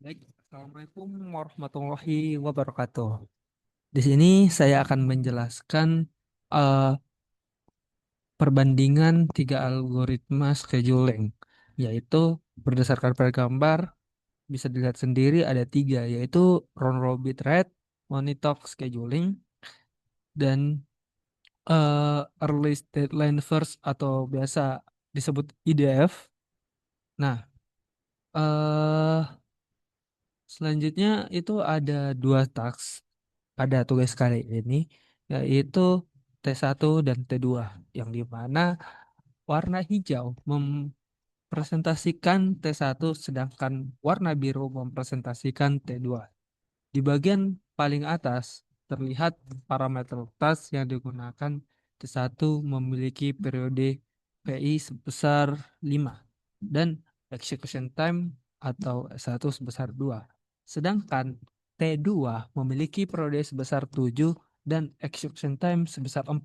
Baik, Assalamualaikum warahmatullahi wabarakatuh. Di sini saya akan menjelaskan eh, perbandingan tiga algoritma scheduling, yaitu berdasarkan per gambar bisa dilihat sendiri ada tiga, yaitu round robin rate, monitauk scheduling, dan earliest deadline first atau biasa disebut IDF. Nah, eh selanjutnya itu ada dua task pada tugas kali ini, yaitu T1 dan T2, yang di mana warna hijau mempresentasikan T1 sedangkan warna biru mempresentasikan T2. Di bagian paling atas terlihat parameter task yang digunakan. T1 memiliki periode PI sebesar 5 dan execution time atau S1 sebesar 2. Sedangkan T2 memiliki periode sebesar 7 dan execution time sebesar 4.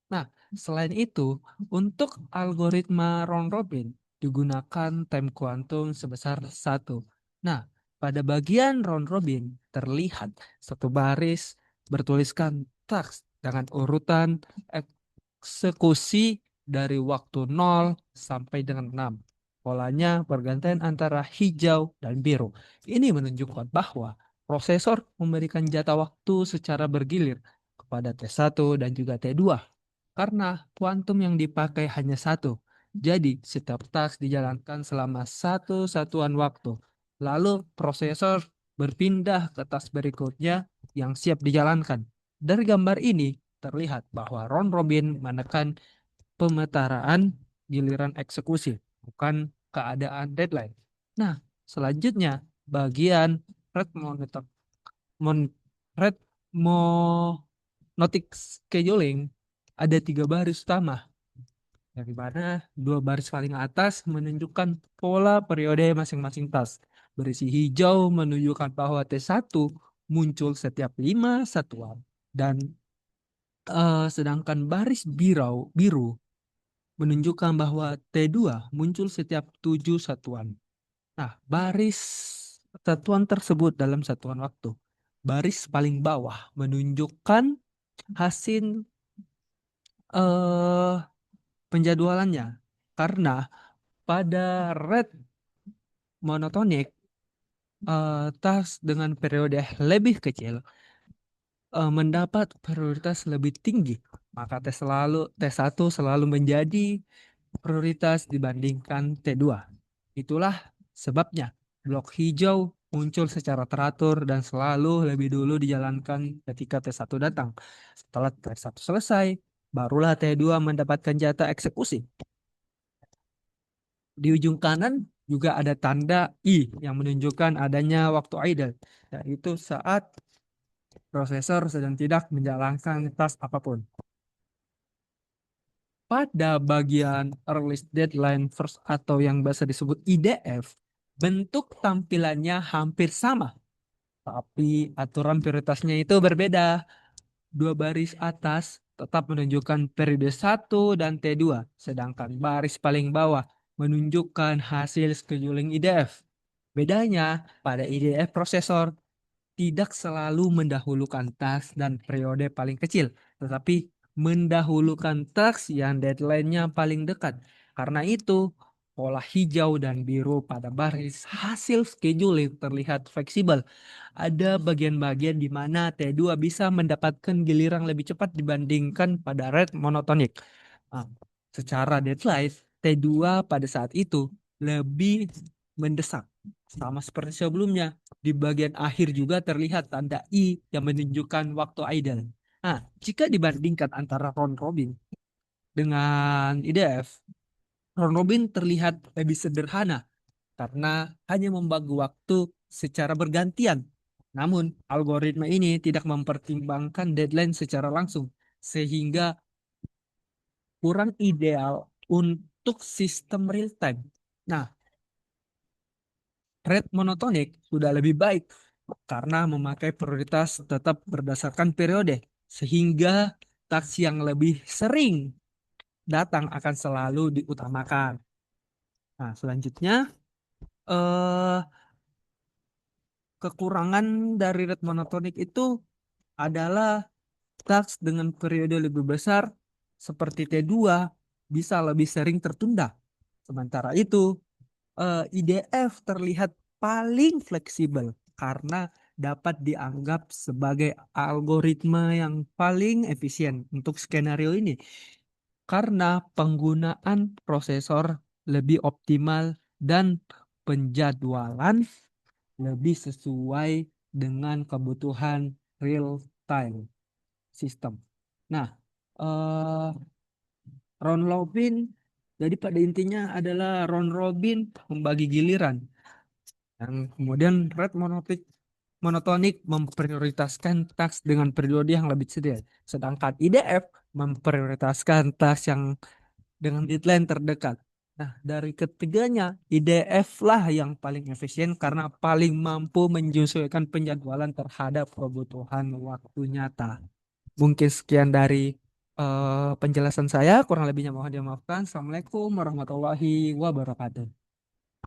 Nah, selain itu, untuk algoritma round robin digunakan time kuantum sebesar 1. Nah, pada bagian round robin terlihat satu baris bertuliskan task dengan urutan eksekusi dari waktu 0 sampai dengan 6. Polanya bergantian antara hijau dan biru. Ini menunjukkan bahwa prosesor memberikan jatah waktu secara bergilir kepada T1 dan juga T2 karena kuantum yang dipakai hanya satu. Jadi, setiap task dijalankan selama satu satuan waktu. Lalu, prosesor berpindah ke task berikutnya yang siap dijalankan. Dari gambar ini, terlihat bahwa round robin menekan pemetaraan giliran eksekusi, bukan keadaan deadline. Nah, selanjutnya, bagian red monitor, mon, red monotic scheduling ada tiga baris utama, dari mana dua baris paling atas menunjukkan pola periode masing-masing task. Berisi hijau menunjukkan bahwa T1 muncul setiap 5 satuan dan sedangkan baris biru menunjukkan bahwa T2 muncul setiap 7 satuan. Nah, baris satuan tersebut dalam satuan waktu. Baris paling bawah menunjukkan hasil eh penjadwalannya. Karena pada red monotonik, task dengan periode lebih kecil mendapat prioritas lebih tinggi. Maka T1 selalu menjadi prioritas dibandingkan T2. Itulah sebabnya blok hijau muncul secara teratur dan selalu lebih dulu dijalankan ketika T1 datang. Setelah T1 selesai, barulah T2 mendapatkan jatah eksekusi. Di ujung kanan juga ada tanda I yang menunjukkan adanya waktu idle, yaitu saat prosesor sedang tidak menjalankan task apapun. Pada bagian earliest deadline first atau yang biasa disebut IDF, bentuk tampilannya hampir sama, tapi aturan prioritasnya itu berbeda. Dua baris atas tetap menunjukkan periode 1 dan T2, sedangkan baris paling bawah menunjukkan hasil scheduling IDF. Bedanya, pada IDF prosesor tidak selalu mendahulukan task dan periode paling kecil, tetapi mendahulukan task yang deadline-nya paling dekat. Karena itu, pola hijau dan biru pada baris hasil scheduling terlihat fleksibel. Ada bagian-bagian di mana T2 bisa mendapatkan giliran lebih cepat dibandingkan pada red monotonic. Nah, secara deadline, T2 pada saat itu lebih mendesak, sama seperti sebelumnya. Di bagian akhir juga terlihat tanda I yang menunjukkan waktu idle. Nah, jika dibandingkan antara round robin dengan IDF, round robin terlihat lebih sederhana karena hanya membagi waktu secara bergantian. Namun, algoritma ini tidak mempertimbangkan deadline secara langsung, sehingga kurang ideal untuk sistem real time. Nah, rate monotonik sudah lebih baik karena memakai prioritas tetap berdasarkan periode, sehingga taksi yang lebih sering datang akan selalu diutamakan. Nah, selanjutnya, eh, kekurangan dari rate monotonik itu adalah task dengan periode lebih besar seperti T2 bisa lebih sering tertunda. Sementara itu, IDF terlihat paling fleksibel karena dapat dianggap sebagai algoritma yang paling efisien untuk skenario ini karena penggunaan prosesor lebih optimal dan penjadwalan lebih sesuai dengan kebutuhan real time system. Nah, eh, round robin jadi pada intinya adalah round robin membagi giliran. Dan kemudian rate monotonik memprioritaskan task dengan periode yang lebih sedikit. Sedangkan IDF memprioritaskan task yang dengan deadline terdekat. Nah, dari ketiganya, IDF lah yang paling efisien karena paling mampu menyesuaikan penjadwalan terhadap kebutuhan waktu nyata. Mungkin sekian dari penjelasan saya, kurang lebihnya mohon dimaafkan. Assalamualaikum warahmatullahi wabarakatuh.